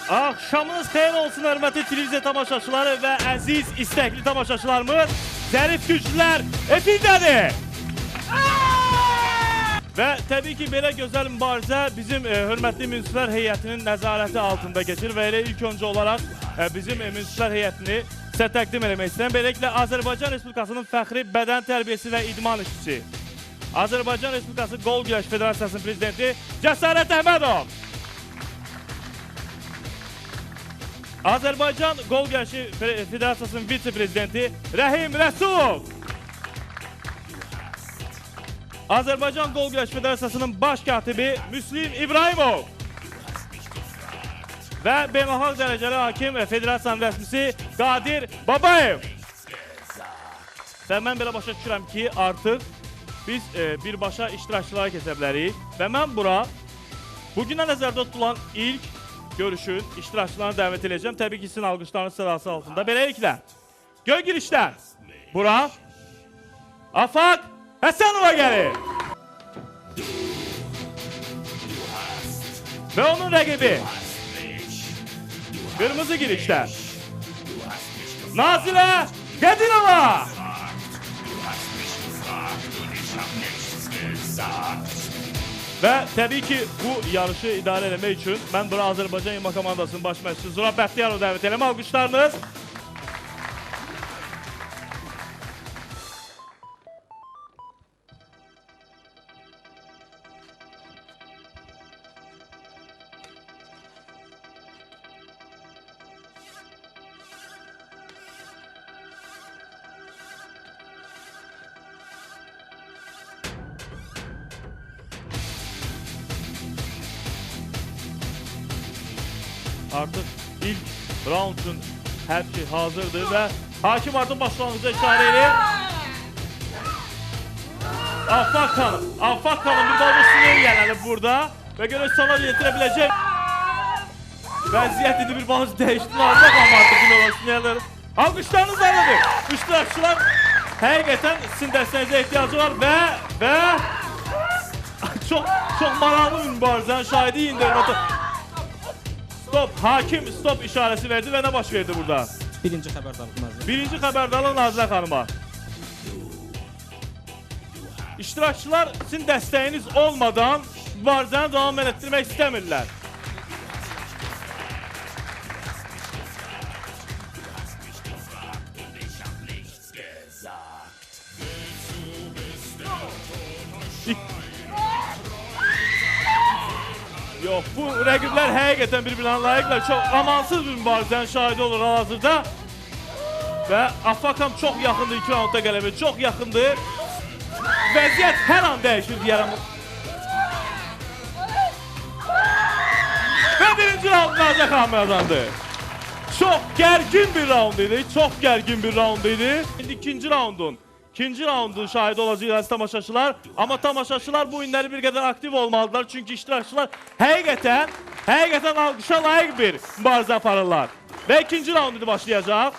Akşamınız xeyir olsun hörmətli televiziya tamaşaçıları və əziz istəkli tamaşaçılarımız. Zərif güclülər efirdədir. Və təbii ki, belə gözəl mübarizə bizim hörmətli münsiflər heyətinin nəzarəti altında keçir və elə ilk öncə olaraq bizim münsiflər heyətini sizə təqdim eləmək istəyirəm. Beləliklə, Azərbaycan Respublikasının fəxri bədən tərbiyəsi və idman işçisi, Azərbaycan Respublikası Qol Güləş Federasiyasının prezidenti Cəsarət Əhmədov, Azərbaycan Qol Güləşi Federasiyasının vitse-prezidenti Rəhim Rəsulov, Azərbaycan Qol Güləş Federasiyasının baş katibi Müslim İbrahimov və beynəlxalq dərəcəli hakim Federasiyanın rəsmisi Qadir Babayev. Və mən belə başa düşürəm ki, artıq biz birbaşa iştirakçılara keçə bilərik və mən bura bugünə nəzərdə tutulan ilk görüşün iştirakçılarını dəvət edəcəm. Təbii ki, sizin alqışlarınız sırası altında. Beləliklə, göy girişdən bura Afaq Həsənova gəlir. Və onun rəqibi qırmızı girişdə Nazilə Qədinova. Və təbii ki, bu yarışı idarə eləmək üçün mən bura Azərbaycan İdman Komandasının baş məşqçisi Zurab Bəxtiyarov dəvət eləmə. Alqışlarınız. Artıq ilk raund üçün hər şey hazırdır və hakim artıq başlanğıca işarə edir. Afaq xanım bir bal üstünə gələnib burada və görə sala yetirə biləcək. Vəziyyət indi bir bal dəyişdi. Nazlı xanım artıq gün olasın. Alqışlarınız alıdır. İştirakçılar həqiqətən sizin dəstəyinizə ehtiyacı var və çox maraqlı bir mübarizənin şahidi indi. Stop, hakim stop işarəsi verdi və nə baş verdi burada? Birinci xəbərdarlıq Nazirə. Birinci xəbərdarlıq Nazirə xanıma. İştirakçılar sizin dəstəyiniz olmadan mübarizəni davam etdirmək istəmirlər. Yox, bu rəqiblər həqiqətən bir-birinə layiqlər. Çox amansız bir mübarizənin şahidi olur hal-hazırda. Və Afaqam çox yaxındır 2 raundda qələbə, çox yaxındır. Vəziyyət hər an dəyişir deyərəm. Və birinci raund Nazirə xanım qazandı. Çox gərgin bir raund idi, çox gərgin bir raund idi. İndi İkinci raundun şahidi olacaq tamaşaçılar. Amma tamaşaçılar bu günləri bir qədər aktiv olmalıdırlar. Çünki iştirakçılar həqiqətən alqışa layiq bir mübarizə aparırlar. Və ikinci raund başlayacaq.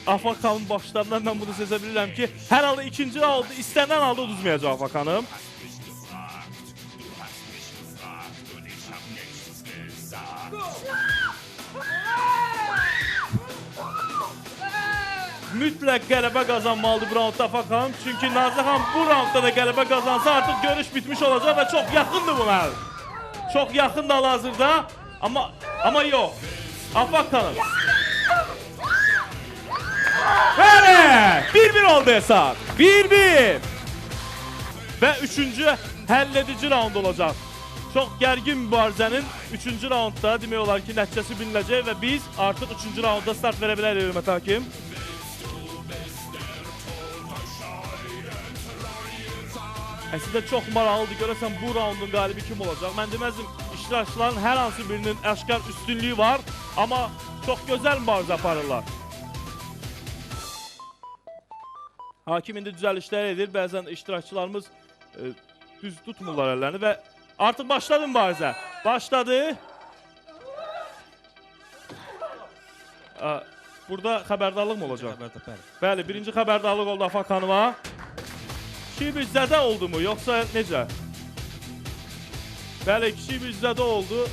Afaq xanımın baxışlarından mən bunu sezə bilirəm ki, hər halda ikinci raundu istənilən halda uduzmayacaq Afaq xanım. Mütləq qələbə qazanmalıdır bu raundda Afaq xanım. Çünki Nazirə xanım bu raundda da qələbə qazansa artıq görüş bitmiş olacaq və çox yaxındır bunlar. Çox yaxındır hal-hazırda. Amma yox. Afaq xanım. Bəli! 1-1 oldu hesab. 1-1. Və üçüncü həlledici raund olacaq. Çox gərgin mübarizənin 3-cü raundda demək olar ki, nəticəsi bilinəcək və biz artıq 3-cü raundda start verə bilərik hörmətli hakim. Əslində çox maraqlıdır. Görəsən bu raundun qalibi kim olacaq? Mən deməzdim, iştirakçıların hər hansı birinin əşkar üstünlüyü var, amma çox gözəl mübarizə aparırlar. Hakim indi düzəlişlər edir. Bəzən iştirakçılarımız düz tutmurlar əllərini və artıq başladı mübarizə. Başladı. Burada xəbərdarlıq mı olacaq? Xəbərdə, bəli. Bəli, birinci xəbərdarlıq oldu Afaq xanıma. kiçik bir zədə oldu mu, yoxsa necə? Bəli, kiçik bir zədə oldu.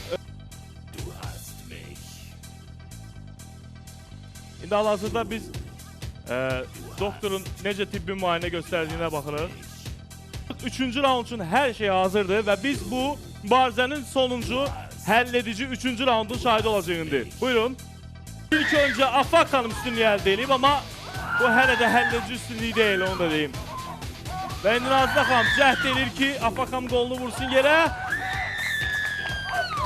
İndi hal-hazırda biz doktorun necə tibbi müayinə göstərdiyinə baxırıq. Üçüncü raund üçün hər şey hazırdır və biz bu mübarizənin sonuncu, həlledici üçüncü raundun şahidi olacağındır. Buyurun. İlk öncə Afaq xanım üstünlüyü əldə edib, amma bu hələ də həlledici üstünlüyü deyil, onu da deyim. Və indi Nazlı xanım cəhd edir ki, Afaq xanım qolunu vursun yerə.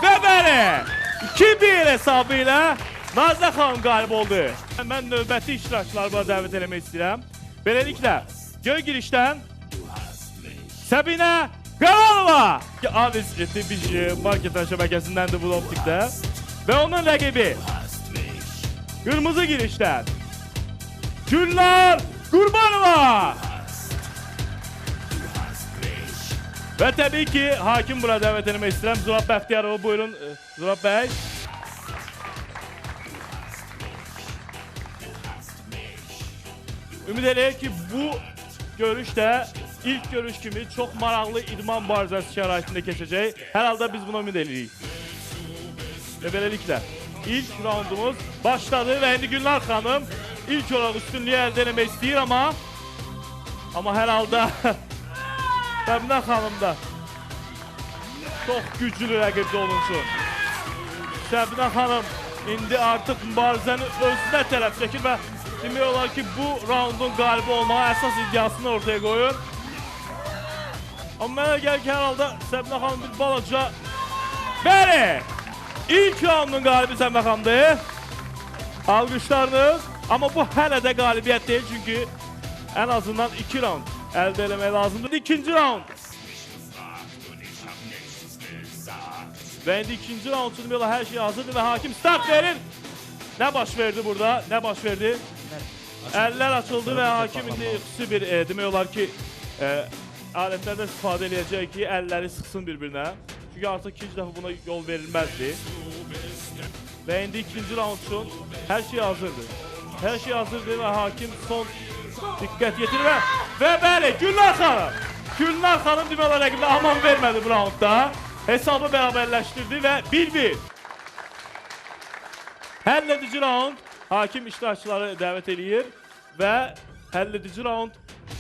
Və bəli, 2-1 hesabı ilə Nazlı xanım qalib oldu. Mən növbəti iştirakçılarıma dəvət eləmək istəyirəm. Beləliklə, göy girişdən Səbinə Qaranova! Aviz bir marketin şəbəkəsindəndir bu optikdə. Və onun rəqibi qırmızı girişdən Gülnar Qurbanova! Və təbii ki, hakim bura dəvət eləmək istəyirəm. Zurab Bəxtiyarova, buyurun Zurab bəy. Ümid eləyək ki, bu görüş də ilk görüş kimi çox maraqlı idman mübarizəsi şəraitində keçəcək. Hər halda biz buna ümid eləyirik. Və beləliklə, ilk raundumuz başladı və indi Gülnar xanım ilk olaraq üstünlüyü əldə eləmək istəyir, amma hər halda Səbinə xanım da çox güclü rəqibdə olunsun. Səbinə xanım indi artıq mübarizəni özünə tərəf çəkir və demək olar ki, bu raundun qalibi olmağa əsas iddiasını ortaya qoyur. Amma mənə gəlir ki, hər halda Səbinə xanım bir balaca... Bəli! İlk raundun qalibi Səbinə xanımdır. Alqışlarınız. Amma bu hələ də qalibiyyət deyil, çünki ən azından 2 raund əldə eləmək lazımdır. İkinci raund. Və indi ikinci raund üçün demək olar hər şey hazırdır və hakim start verir. Nə baş verdi burada? Nə baş verdi? Əllər açıldı və hakim indi xüsusi bir demək olar ki, alətlərdən istifadə edəcək ki, əlləri sıxsın bir-birinə. Çünki artıq ikinci dəfə buna yol verilməzdi. Və indi ikinci raund üçün hər şey hazırdır. Hər şey hazırdır və hakim son diqqət yetirir və bəli, Gülnar xanım! Gülnar xanım demək olar rəqiblə aman vermədi bu raundda. Hesabı bərabərləşdirdi və 1-1. Həlledici raund hakim iştirakçıları dəvət edir və həlledici raund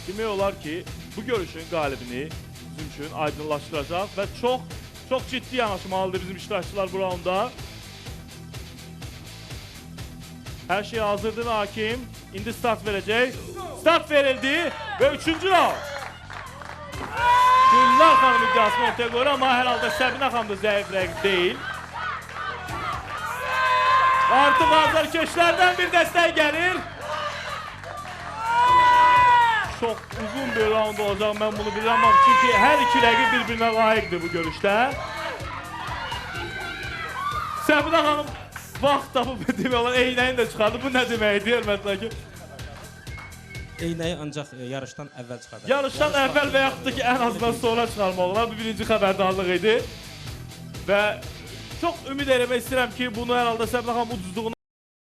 demək olar ki, bu görüşün qalibini bizim üçün aydınlaşdıracaq və çox ciddi yanaşmalıdır bizim iştirakçılar bu raunda. Hər şey hazırdır və hakim indi start verəcək. Start verildi və 3-cü raund. Gülnar xanım iddiasını ortaya qoyur, amma hər halda Səbinə xanım da zəif rəqib deyil. Artıq azarkeşlərdən bir dəstək gəlir. Çox uzun bir raund olacaq, mən bunu bilirəm. Çünki hər iki rəqib bir-birinə layiqdir bu görüşdə. Səbinə xanım vaxt tapıb demək olar, eynəyini də çıxardı. Bu nə deməkdir, hörmətlər ki? Eynəyi ancaq yarışdan əvvəl çıxardı. Yarışdan əvvəl və yaxud da ki, ən azından sonra çıxarmaq olar. Bu birinci xəbərdarlıq idi. Və çox ümid eləmək istəyirəm ki, bunu hər halda Səbinə xanım ucuzluğuna